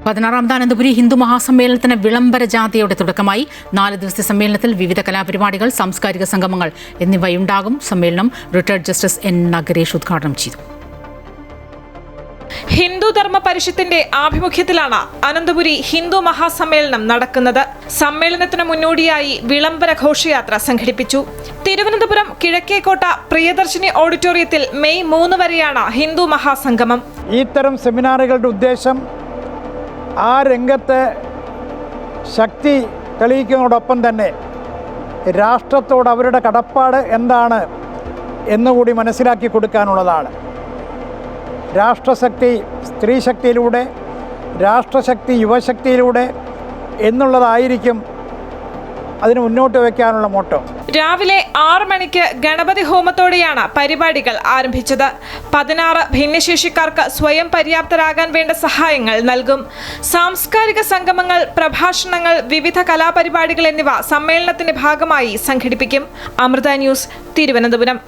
16ാം അനന്തപുരി ഹിന്ദു മഹാസമ്മേളനത്തിന് വിളംബര ജാഥയുടെ തുടക്കമായി. 4 ദിവസത്തെ സമ്മേളനത്തിൽ വിവിധ കലാപരിപാടികൾ, സാംസ്കാരിക സംഗമങ്ങൾ എന്നിവയുണ്ടാകും. സമ്മേളനം റിട്ടയർഡ് ജസ്റ്റിസ് എൻ നഗരേഷ് ഉദ്ഘാടനം ചെയ്തു. ഹിന്ദു ധർമ്മ പരിഷത്തിന്റെ ആഭിമുഖ്യത്തിലാണ് അനന്തപുരി ഹിന്ദു മഹാസമ്മേളനം നടക്കുന്നത്. സമ്മേളനത്തിന് മുന്നോടിയായി വിളംബര ഘോഷയാത്ര സംഘടിപ്പിച്ചു. തിരുവനന്തപുരം കിഴക്കേക്കോട്ട പ്രിയദർശിനി ഓഡിറ്റോറിയത്തിൽ മെയ് 3 വരെയാണ് ഹിന്ദു മഹാസംഗമം. ഇത്തരം സെമിനാറുകളുടെ ഉദ്ദേശം ആ രംഗത്ത് ശക്തി തെളിയിക്കുന്നതോടൊപ്പം തന്നെ രാഷ്ട്രത്തോട് അവരുടെ കടപ്പാട് എന്താണ് എന്നുകൂടി മനസ്സിലാക്കി കൊടുക്കാനുള്ളതാണ്. രാഷ്ട്രശക്തി സ്ത്രീശക്തിയിലൂടെ, രാഷ്ട്രശക്തി യുവശക്തിയിലൂടെ എന്നുള്ളതായിരിക്കും അതിന് മുന്നോട്ട് വയ്ക്കാനുള്ള മോട്ടോ. രാവിലെ 6 മണിക്ക് ഗണപതി ഹോമത്തോടെയാണ് പരിപാടികൾ ആരംഭിച്ചത്. 16 ഭിന്നശേഷിക്കാർക്ക് സ്വയം പര്യാപ്തരാകാൻ വേണ്ട സഹായങ്ങൾ നൽകും. സാംസ്കാരിക സംഗമങ്ങൾ, പ്രഭാഷണങ്ങൾ, വിവിധ കലാപരിപാടികൾ എന്നിവ സമ്മേളനത്തിന്റെ ഭാഗമായി സംഘടിപ്പിക്കും. അമൃത ന്യൂസ്, തിരുവനന്തപുരം.